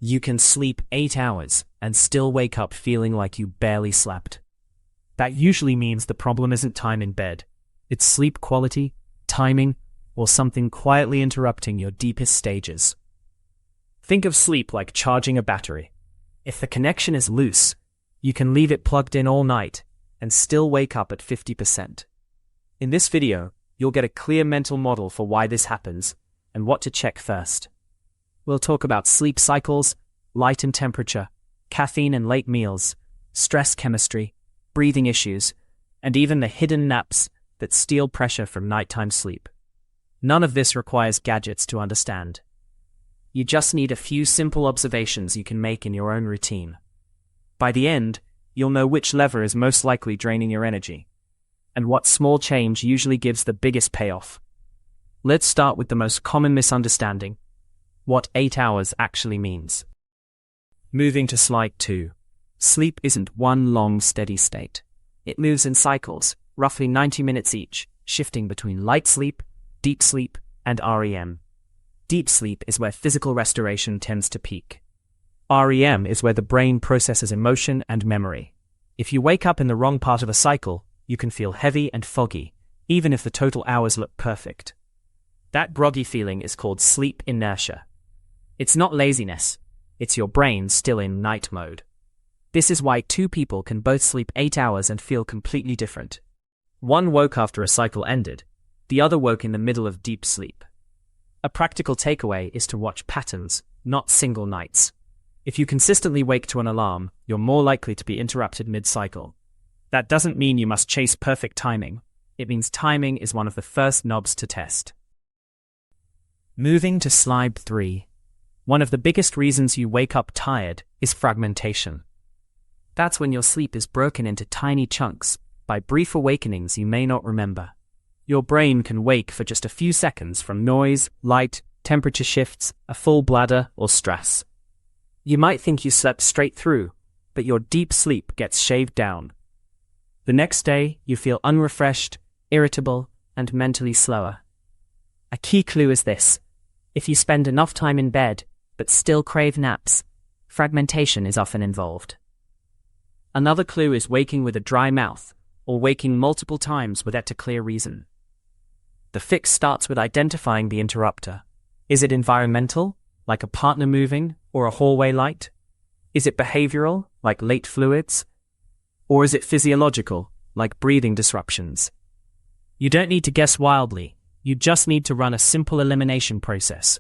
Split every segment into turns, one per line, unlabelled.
You can sleep 8 hours and still wake up feeling like you barely slept. That usually means the problem isn't time in bed. It's sleep quality, timing, or something quietly interrupting your deepest stages. Think of sleep like charging a battery. If the connection is loose, you can leave it plugged in all night and still wake up at 50%. In this video, you'll get a clear mental model for why this happens and what to check first. We'll talk about sleep cycles, light and temperature, caffeine and late meals, stress chemistry, breathing issues, and even the hidden naps that steal pressure from nighttime sleep. None of this requires gadgets to understand. You just need a few simple observations you can make in your own routine. By the end, you'll know which lever is most likely draining your energy, and what small change usually gives the biggest payoff. Let's start with the most common misunderstanding: what 8 hours actually means. Moving to slide 2. Sleep isn't one long steady state. It moves in cycles, roughly 90 minutes each, shifting between light sleep, deep sleep, and REM. Deep sleep is where physical restoration tends to peak. REM is where the brain processes emotion and memory. If you wake up in the wrong part of the cycle, you can feel heavy and foggy, even if the total hours look perfect. That groggy feeling is called sleep inertia. It's not laziness, it's your brain still in night mode. This is why two people can both sleep 8 hours and feel completely different. One woke after a cycle ended, the other woke in the middle of deep sleep. A practical takeaway is to watch patterns, not single nights. If you consistently wake to an alarm, you're more likely to be interrupted mid-cycle. That doesn't mean you must chase perfect timing. It means timing is one of the first knobs to test. Moving to slide 3. One of the biggest reasons you wake up tired is fragmentation. That's when your sleep is broken into tiny chunks by brief awakenings you may not remember. Your brain can wake for just a few seconds from noise, light, temperature shifts, a full bladder, or stress. You might think you slept straight through, but your deep sleep gets shaved down. The next day, you feel unrefreshed, irritable, and mentally slower. A key clue is this: if you spend enough time in bed, but still crave naps, fragmentation is often involved. Another clue is waking with a dry mouth, or waking multiple times without a clear reason. The fix starts with identifying the interrupter. Is it environmental, like a partner moving, or a hallway light? Is it behavioral, like late fluids? Or is it physiological, like breathing disruptions? You don't need to guess wildly, you just need to run a simple elimination process.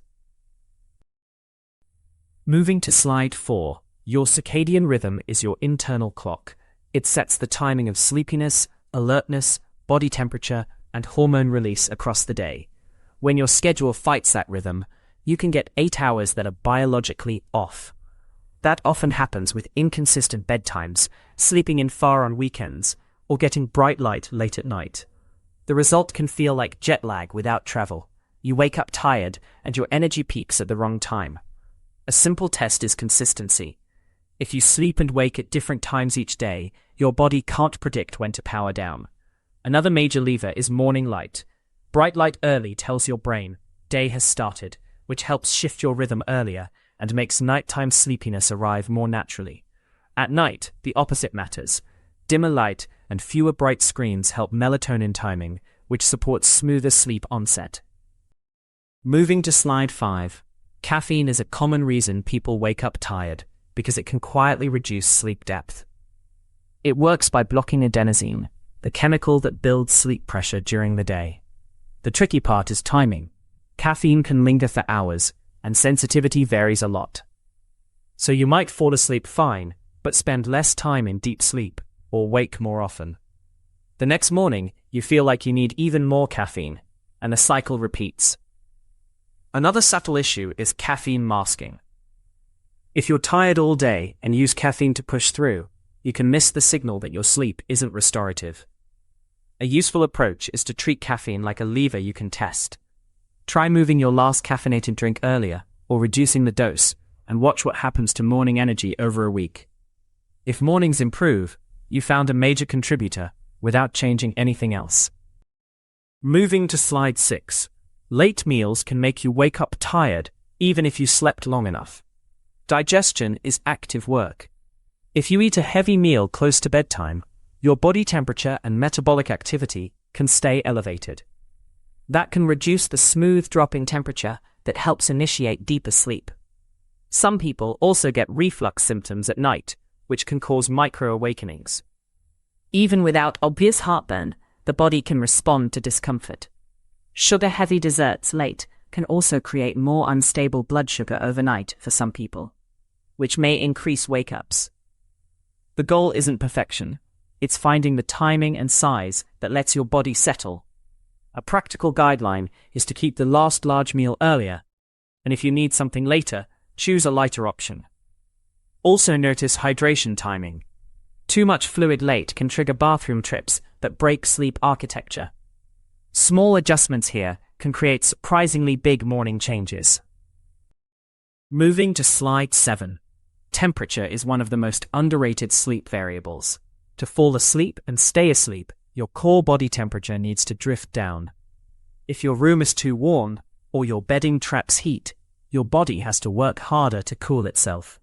Moving to slide 4. Your circadian rhythm is your internal clock. It sets the timing of sleepiness, alertness, body temperature, and hormone release across the day. When your schedule fights that rhythm, you can get 8 hours that are biologically off. That often happens with inconsistent bedtimes, sleeping in far on weekends, or getting bright light late at night. The result can feel like jet lag without travel. You wake up tired, and your energy peaks at the wrong time. A simple test is consistency. If you sleep and wake at different times each day, your body can't predict when to power down. Another major lever is morning light. Bright light early tells your brain, day has started, which helps shift your rhythm earlier and makes nighttime sleepiness arrive more naturally. At night, the opposite matters. Dimmer light and fewer bright screens help melatonin timing, which supports smoother sleep onset. Moving to slide 5. Caffeine is a common reason people wake up tired, because it can quietly reduce sleep depth. It works by blocking adenosine, the chemical that builds sleep pressure during the day. The tricky part is timing. Caffeine can linger for hours, and sensitivity varies a lot. So you might fall asleep fine, but spend less time in deep sleep, or wake more often. The next morning, you feel like you need even more caffeine, and the cycle repeats. Another subtle issue is caffeine masking. If you're tired all day and use caffeine to push through, you can miss the signal that your sleep isn't restorative. A useful approach is to treat caffeine like a lever you can test. Try moving your last caffeinated drink earlier, or reducing the dose, and watch what happens to morning energy over a week. If mornings improve, you found a major contributor without changing anything else. Moving to slide 6. Late meals can make you wake up tired, even if you slept long enough. Digestion is active work. If you eat a heavy meal close to bedtime, your body temperature and metabolic activity can stay elevated. That can reduce the smooth dropping temperature that helps initiate deeper sleep. Some people also get reflux symptoms at night, which can cause micro-awakenings. Even without obvious heartburn, the body can respond to discomfort. Sugar-heavy desserts late can also create more unstable blood sugar overnight for some people, which may increase wake-ups. The goal isn't perfection. It's finding the timing and size that lets your body settle. A practical guideline is to keep the last large meal earlier, and if you need something later, choose a lighter option. Also notice hydration timing. Too much fluid late can trigger bathroom trips that break sleep architecture. Small adjustments here can create surprisingly big morning changes. Moving to slide 7. Temperature is one of the most underrated sleep variables. To fall asleep and stay asleep, your core body temperature needs to drift down. If your room is too warm, or your bedding traps heat, your body has to work harder to cool itself.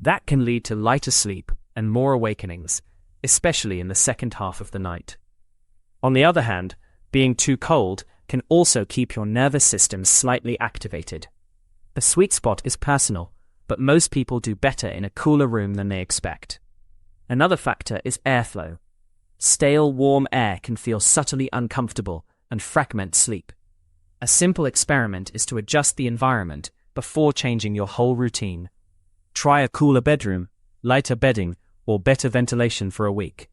That can lead to lighter sleep and more awakenings, especially in the second half of the night. On the other hand, being too cold can also keep your nervous system slightly activated. The sweet spot is personal, but most people do better in a cooler room than they expect. Another factor is airflow. Stale, warm air can feel subtly uncomfortable and fragment sleep. A simple experiment is to adjust the environment before changing your whole routine. Try a cooler bedroom, lighter bedding, or better ventilation for a week.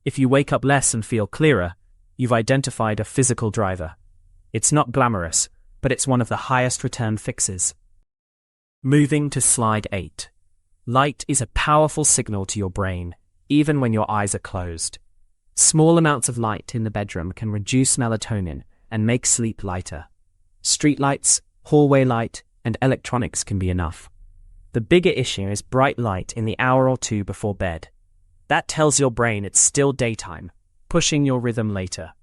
If you wake up less and feel clearer, you've identified a physical driver. It's not glamorous, but it's one of the highest return fixes. Moving to slide 8. Light is a powerful signal to your brain, even when your eyes are closed. Small amounts of light in the bedroom can reduce melatonin and make sleep lighter. Streetlights, hallway light, and electronics can be enough. The bigger issue is bright light in the hour or two before bed. That tells your brain it's still daytime, pushing your rhythm later.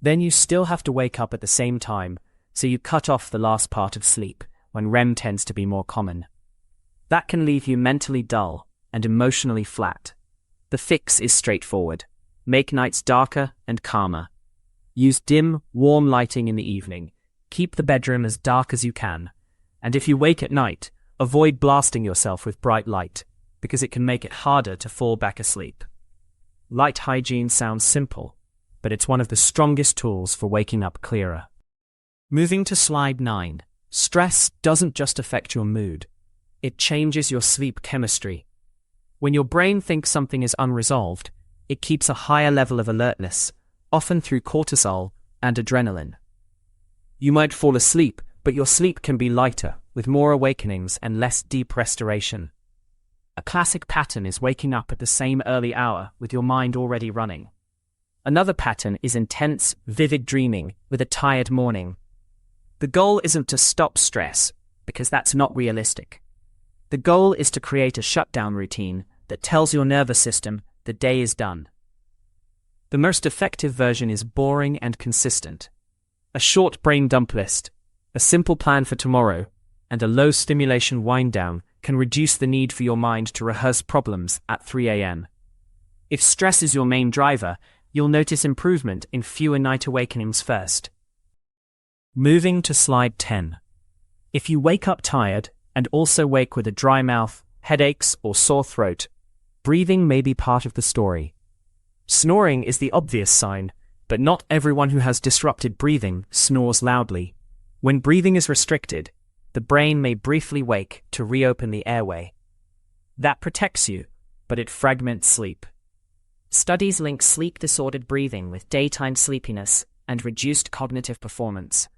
Then you still have to wake up at the same time, so you cut off the last part of sleep, when REM tends to be more common. That can leave you mentally dull and emotionally flat. The fix is straightforward. Make nights darker and calmer. Use dim, warm lighting in the evening. Keep the bedroom as dark as you can. And if you wake at night, avoid blasting yourself with bright light, because it can make it harder to fall back asleep. Light hygiene sounds simple, but it's one of the strongest tools for waking up clearer. Moving to slide 9. Stress doesn't just affect your mood. It changes your sleep chemistry. When your brain thinks something is unresolved, it keeps a higher level of alertness, often through cortisol and adrenaline. You might fall asleep, but your sleep can be lighter, with more awakenings and less deep restoration. A classic pattern is waking up at the same early hour with your mind already running. Another pattern is intense, vivid dreaming with a tired morning. The goal isn't to stop stress, because that's not realistic. The goal is to create a shutdown routine that tells your nervous system the day is done. The most effective version is boring and consistent. A short brain dump list, a simple plan for tomorrow, and a low stimulation wind down can reduce the need for your mind to rehearse problems at 3 a.m. If stress is your main driver, you'll notice improvement in fewer night awakenings first. Moving to slide 10. If you wake up tired and also wake with a dry mouth, headaches, or sore throat, breathing may be part of the story. Snoring is the obvious sign, but not everyone who has disrupted breathing snores loudly. When breathing is restricted, the brain may briefly wake to reopen the airway. That protects you, but it fragments sleep. Studies link sleep-disordered breathing with daytime sleepiness and reduced cognitive performance.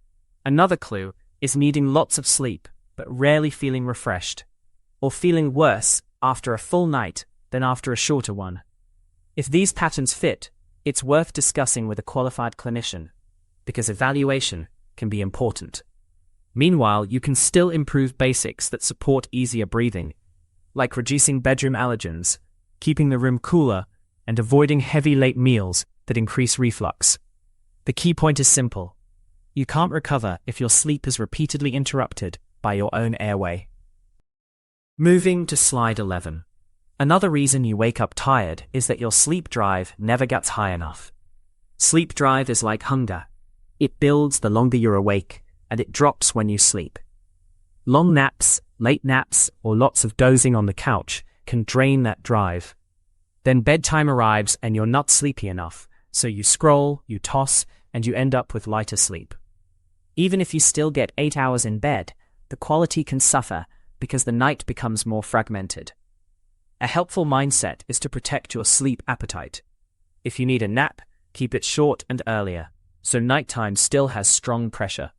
Another clue is needing lots of sleep, but rarely feeling refreshed, or feeling worse after a full night than after a shorter one. If these patterns fit, it's worth discussing with a qualified clinician, because evaluation can be important. Meanwhile, you can still improve basics that support easier breathing, like reducing bedroom allergens, keeping the room cooler, and avoiding heavy late meals that increase reflux. The key point is simple. You can't recover if your sleep is repeatedly interrupted by your own airway. Moving to slide 11. Another reason you wake up tired is that your sleep drive never gets high enough. Sleep drive is like hunger. It builds the longer you're awake, and it drops when you sleep. Long naps, late naps, or lots of dozing on the couch can drain that drive. Then bedtime arrives and you're not sleepy enough, so you scroll, you toss, and you end up with lighter sleep. Even if you still get 8 hours in bed, the quality can suffer because the night becomes more fragmented. A helpful mindset is to protect your sleep appetite. If you need a nap, keep it short and earlier, so nighttime still has strong pressure.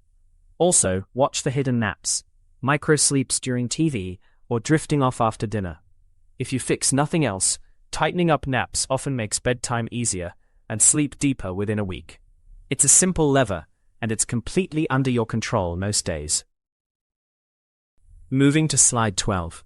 Also, watch for hidden naps, micro-sleeps during TV, or drifting off after dinner. If you fix nothing else, tightening up naps often makes bedtime easier and sleep deeper within a week. It's a simple lever, and it's completely under your control most days. Moving to slide 12.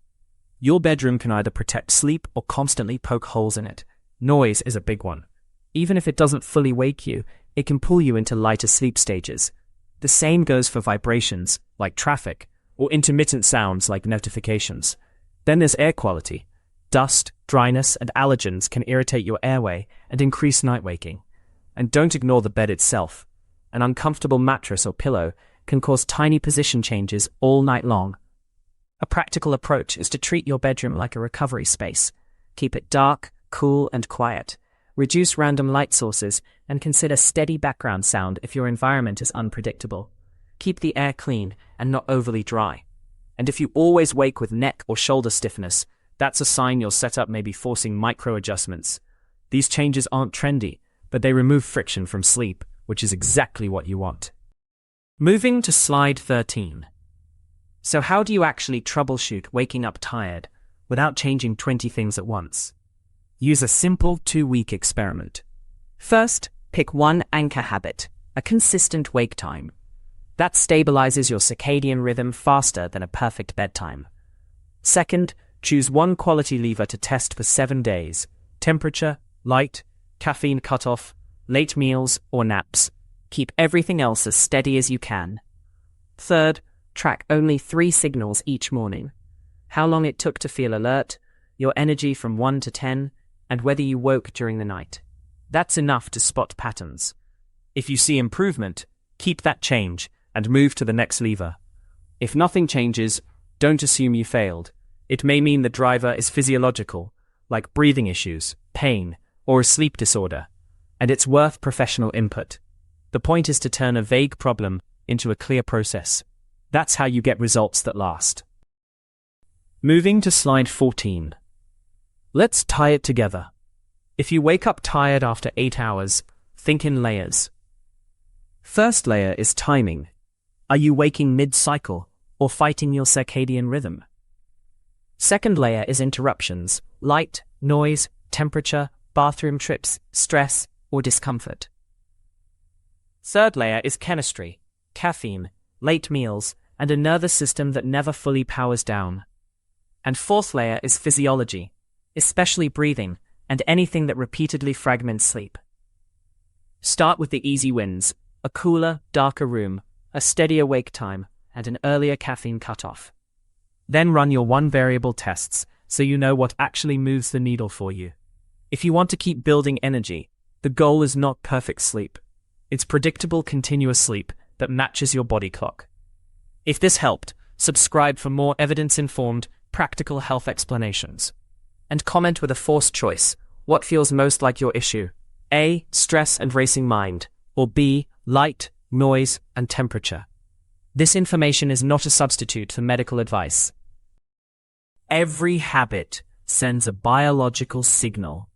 Your bedroom can either protect sleep or constantly poke holes in it. Noise is a big one. Even if it doesn't fully wake you, it can pull you into lighter sleep stages. The same goes for vibrations, like traffic, or intermittent sounds like notifications. Then there's air quality. Dust, dryness, and allergens can irritate your airway and increase night waking. And don't ignore the bed itself. An uncomfortable mattress or pillow can cause tiny position changes all night long. A practical approach is to treat your bedroom like a recovery space. Keep it dark, cool, and quiet. Reduce random light sources and consider steady background sound if your environment is unpredictable. Keep the air clean and not overly dry. And if you always wake with neck or shoulder stiffness, that's a sign your setup may be forcing micro-adjustments. These changes aren't trendy, but they remove friction from sleep, which is exactly what you want. Moving to slide 13. So how do you actually troubleshoot waking up tired without changing 20 things at once? Use a simple 2-week experiment. First, pick one anchor habit, a consistent wake time. That stabilizes your circadian rhythm faster than a perfect bedtime. Second, choose one quality lever to test for 7 days: temperature, light, caffeine cutoff, late meals, or naps. Keep everything else as steady as you can. Third, track only 3 signals each morning: how long it took to feel alert, your energy from 1 to 10, and whether you woke during the night. That's enough to spot patterns. If you see improvement, keep that change and move to the next lever. If nothing changes, don't assume you failed. It may mean the driver is physiological, like breathing issues, pain, or a sleep disorder, and it's worth professional input. The point is to turn a vague problem into a clear process. That's how you get results that last. Moving to slide 14. Let's tie it together. If you wake up tired after 8 hours, think in layers. First layer is timing. Are you waking mid-cycle or fighting your circadian rhythm? Second layer is interruptions: light, noise, temperature, bathroom trips, stress, or discomfort. Third layer is chemistry: caffeine, late meals, and a nervous system that never fully powers down. And fourth layer is physiology, especially breathing, and anything that repeatedly fragments sleep. Start with the easy wins: a cooler, darker room, a steadier wake time, and an earlier caffeine cutoff. Then run your one-variable tests so you know what actually moves the needle for you. If you want to keep building energy, the goal is not perfect sleep. It's predictable, continuous sleep that matches your body clock. If this helped, subscribe for more evidence-informed, practical health explanations. And comment with a forced choice: what feels most like your issue? A, stress and racing mind, or B, light, noise, and temperature. This information is not a substitute for medical advice. Every habit sends a biological signal.